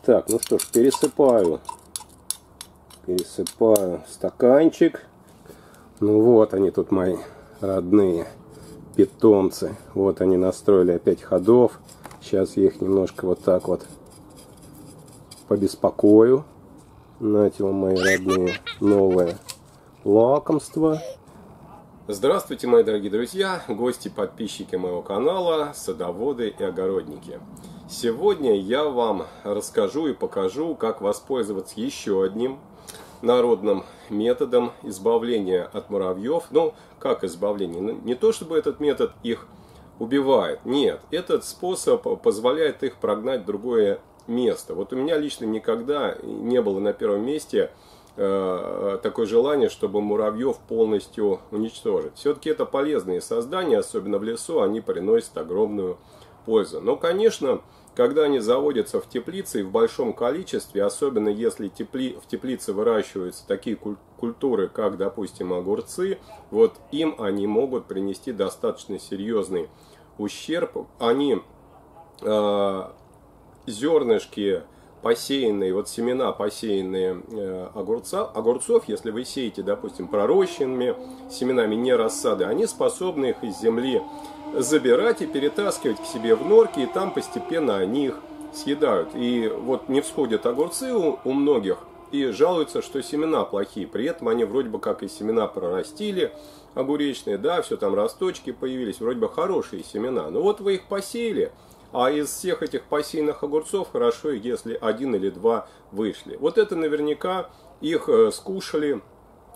Так, ну что ж, пересыпаю стаканчик. Ну вот они тут, мои родные питомцы. Вот они настроили опять ходов. Сейчас я их немножко вот так вот побеспокою. Знаете, вам, мои родные, новое лакомство. Здравствуйте, мои дорогие друзья, гости, подписчики моего канала, садоводы и огородники. Сегодня я вам расскажу и покажу, как воспользоваться еще одним народным методом избавления от муравьев. Ну, как избавление? Ну, не то, чтобы этот метод их убивает. Нет, этот способ позволяет их прогнать в другое место. Вот у меня лично никогда не было на первом месте такое желание, чтобы муравьев полностью уничтожить. Все-таки это полезные создания, особенно в лесу, они приносят огромную пользу. Но, конечно, когда они заводятся в теплице и в большом количестве, особенно если в теплице выращиваются такие культуры, как, допустим, огурцы, вот им они могут принести достаточно серьезный ущерб. Они зернышки посеянные, вот семена посеянные огурцов, если вы сеете, допустим, пророщенными семенами, не рассады, они способны их из земли забирать и перетаскивать к себе в норки, и там постепенно они их съедают. И вот не всходят огурцы у многих и жалуются, что семена плохие. При этом они вроде бы как и семена прорастили огуречные, да, все там росточки появились, вроде бы хорошие семена. Но вот вы их посеяли, а из всех этих посеянных огурцов хорошо, если один или два вышли. Вот это наверняка их скушали,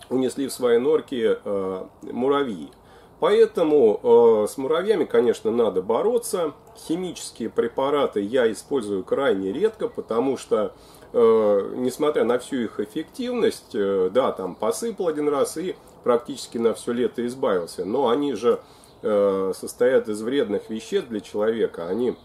унесли в свои норки муравьи. Поэтому с муравьями, конечно, надо бороться. Химические препараты я использую крайне редко, потому что, несмотря на всю их эффективность, да, там посыпал один раз и практически на все лето избавился. Но они же состоят из вредных веществ для человека. Они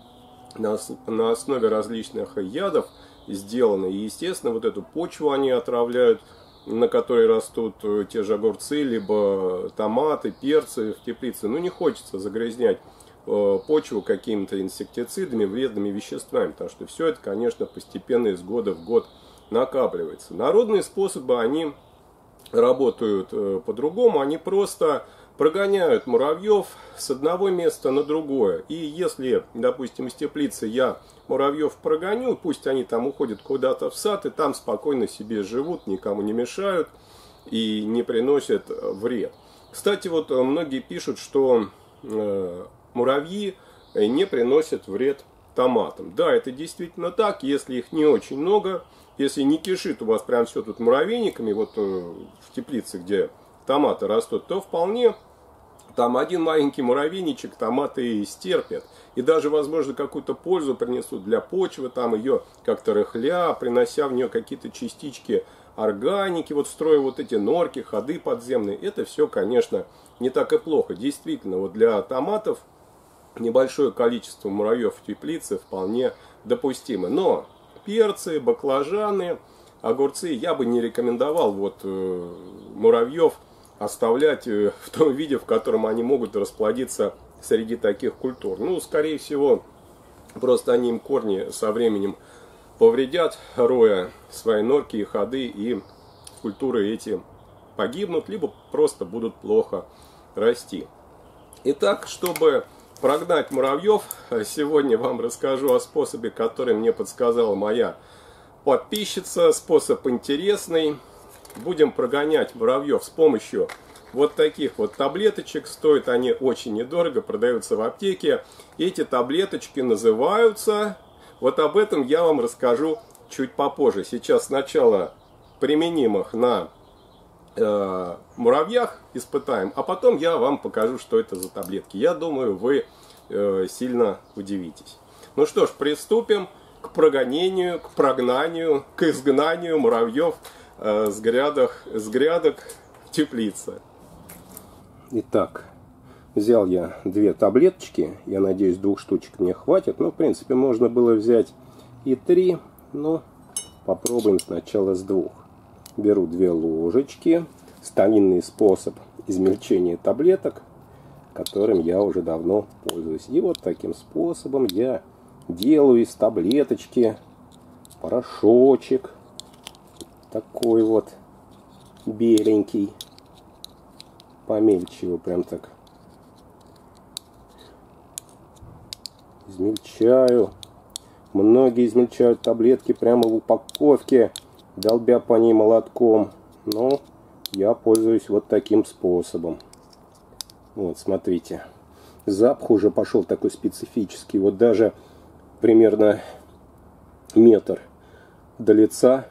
на основе различных ядов сделаны. И, естественно, вот эту почву они отравляют, на которой растут те же огурцы, либо томаты, перцы в теплице. Ну, не хочется загрязнять почву какими-то инсектицидами, вредными веществами, потому что все это, конечно, постепенно из года в год накапливается. Народные способы, они работают по-другому, они просто прогоняют муравьев с одного места на другое. И если, допустим, из теплицы я муравьев прогоню, пусть они там уходят куда-то в сад и там спокойно себе живут, никому не мешают и не приносят вред. Кстати, вот многие пишут, что муравьи не приносят вред томатам. Да, это действительно так, если их не очень много, если не кишит у вас прям все тут муравейниками, вот в теплице, где томаты растут, то вполне там один маленький муравейничек томаты стерпят. И даже, возможно, какую-то пользу принесут для почвы, там ее как-то рыхля, принося в нее какие-то частички органики, вот строя вот эти норки, ходы подземные. Это все, конечно, не так и плохо. Действительно, вот для томатов небольшое количество муравьев в теплице вполне допустимо. Но перцы, баклажаны, огурцы я бы не рекомендовал вот муравьев оставлять в том виде, в котором они могут расплодиться среди таких культур. Ну, скорее всего, просто они им корни со временем повредят, роя свои норки и ходы, и культуры эти погибнут, либо просто будут плохо расти. Итак, чтобы прогнать муравьев, сегодня вам расскажу о способе, который мне подсказала моя подписчица. Способ интересный. Будем прогонять муравьев с помощью вот таких вот таблеточек. Стоят они очень недорого, продаются в аптеке. Эти таблеточки называются... Вот об этом я вам расскажу чуть попозже. Сейчас сначала применим их на муравьях, испытаем, а потом я вам покажу, что это за таблетки. Я думаю, вы сильно удивитесь. Ну что ж, приступим к прогонению, к прогнанию, к изгнанию муравьев с грядок в теплице. Итак, взял я 2 таблеточки. Я надеюсь, 2 штучек мне хватит. Но, в принципе, можно было взять и 3. Но попробуем сначала с 2. Беру 2 ложечки. Старинный способ измельчения таблеток, которым я уже давно пользуюсь. И вот таким способом я делаю из таблеточки Порошочек. Такой вот беленький. Помельче его прям так измельчаю. Многие измельчают таблетки прямо в упаковке, долбя по ней молотком. Но я пользуюсь вот таким способом. Вот, смотрите. Запах уже пошел такой специфический. Вот даже примерно метр до лица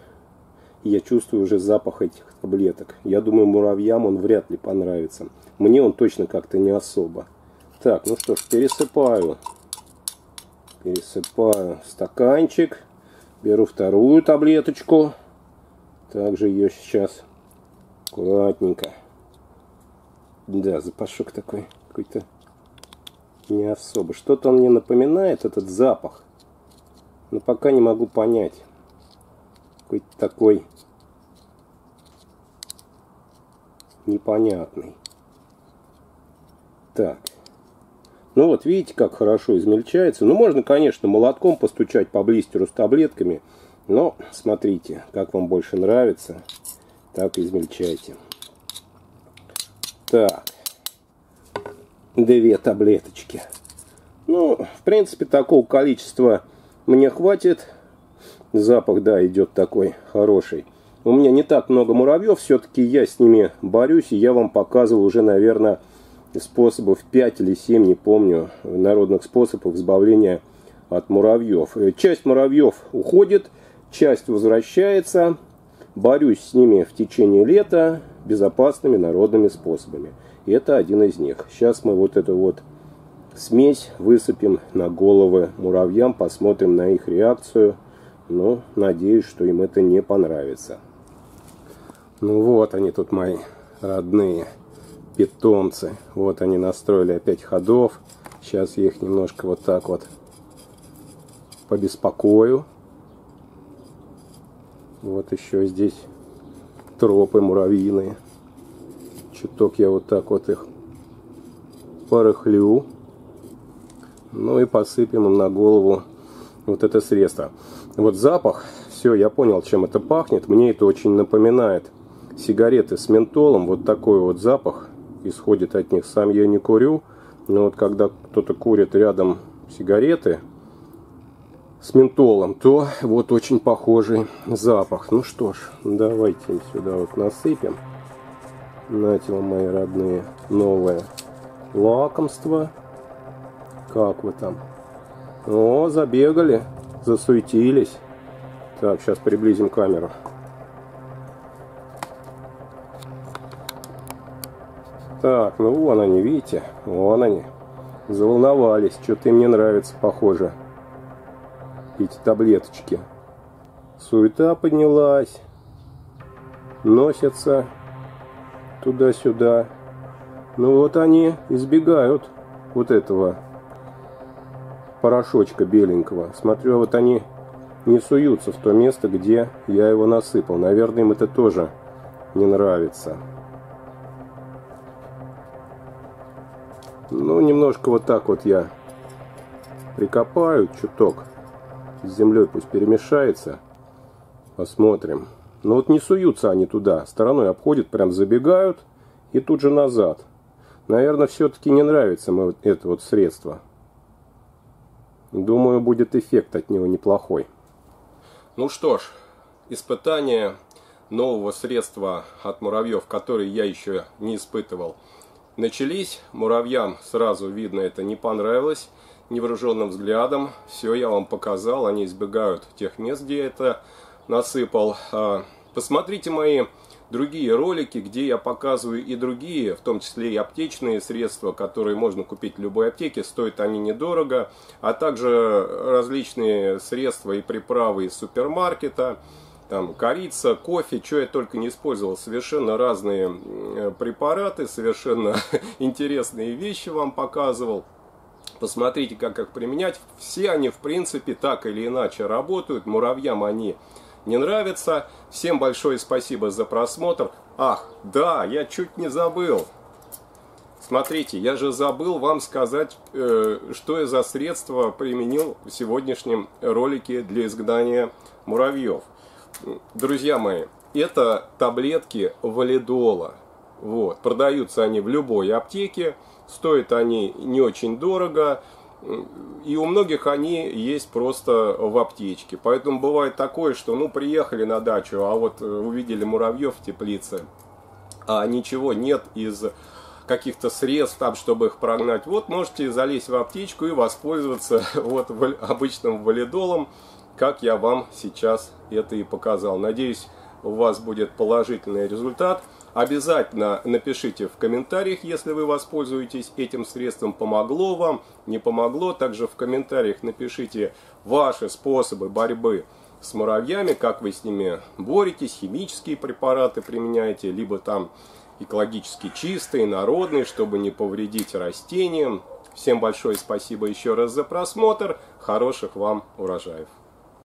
я чувствую уже запах этих таблеток. Я думаю, муравьям он вряд ли понравится. Мне он точно как-то не особо. Так, ну что ж, пересыпаю. Пересыпаю в стаканчик. Беру вторую таблеточку. Также ее сейчас аккуратненько. Да, запашок такой какой-то не особо. Что-то он мне напоминает, этот запах. Но пока не могу понять. Какой-то такой непонятный. Так. Ну вот, видите, как хорошо измельчается. Ну, можно, конечно, молотком постучать по блистеру с таблетками. Но, смотрите, как вам больше нравится, так и измельчайте. Так. 2 таблеточки. Ну, в принципе, такого количества мне хватит. Запах, да, идет такой хороший. У меня не так много муравьев, все-таки я с ними борюсь, и я вам показывал уже, наверное, способов 5 или 7, не помню, народных способов избавления от муравьев. Часть муравьев уходит, часть возвращается. Борюсь с ними в течение лета безопасными народными способами. И это один из них. Сейчас мы вот эту вот смесь высыпем на головы муравьям, посмотрим на их реакцию. Но надеюсь, что им это не понравится. Ну вот они тут, мои родные питомцы. Вот они настроили опять ходов. Сейчас я их немножко вот так вот побеспокою. Вот еще здесь тропы муравьиные. Чуток я вот так вот их порыхлю. Ну и посыпем им на голову вот это средство. Вот запах, все, я понял, чем это пахнет. Мне это очень напоминает сигареты с ментолом. Вот такой вот запах исходит от них. Сам я не курю, но вот когда кто-то курит рядом сигареты с ментолом, то вот очень похожий запах. Ну что ж, давайте сюда вот насыпем. Нате вам, мои родные, новое лакомство. Как вы там? О, забегали, засуетились. Так, сейчас приблизим камеру. Так, ну вон они, видите? Вон они. Заволновались. Что-то им не нравится, похоже. Эти таблеточки. Суета поднялась. Носятся туда-сюда. Ну вот они избегают вот этого порошочка беленького. Смотрю, вот они не суются в то место, где я его насыпал. Наверное, им это тоже не нравится. Ну, немножко вот так вот я прикопаю чуток. С землей пусть перемешается. Посмотрим. Но вот не суются они туда. Стороной обходят, прям забегают и тут же назад. Наверное, все-таки не нравится мне вот это вот средство. Думаю, будет эффект от него неплохой. Ну что ж, испытание нового средства от муравьев, которые я еще не испытывал, начались. Муравьям сразу видно, это не понравилось невооруженным взглядом. Все, я вам показал, они избегают тех мест, где я это насыпал. Посмотрите мои другие ролики, где я показываю и другие, в том числе и аптечные средства, которые можно купить в любой аптеке. Стоят они недорого. А также различные средства и приправы из супермаркета. Там корица, кофе, что я только не использовал. Совершенно разные препараты, совершенно интересные вещи вам показывал. Посмотрите, как их применять. Все они, в принципе, так или иначе работают. Муравьям они не нравятся. Всем большое спасибо за просмотр. Ах, да, я чуть не забыл. Смотрите, я же забыл вам сказать, что я за средство применил в сегодняшнем ролике для изгнания муравьев. Друзья мои, это таблетки валидола. Вот. Продаются они в любой аптеке, стоят они не очень дорого, и у многих они есть просто в аптечке. Поэтому бывает такое, что приехали на дачу, а вот увидели муравьев в теплице, а ничего нет из каких-то средств, чтобы их прогнать. Вот можете залезть в аптечку и воспользоваться вот обычным валидолом, как я вам сейчас это и показал. Надеюсь, у вас будет положительный результат. Обязательно напишите в комментариях, если вы воспользуетесь этим средством, помогло вам, не помогло. Также в комментариях напишите ваши способы борьбы с муравьями, как вы с ними боретесь, химические препараты применяете, либо там экологически чистые, народные, чтобы не повредить растениям. Всем большое спасибо еще раз за просмотр. Хороших вам урожаев.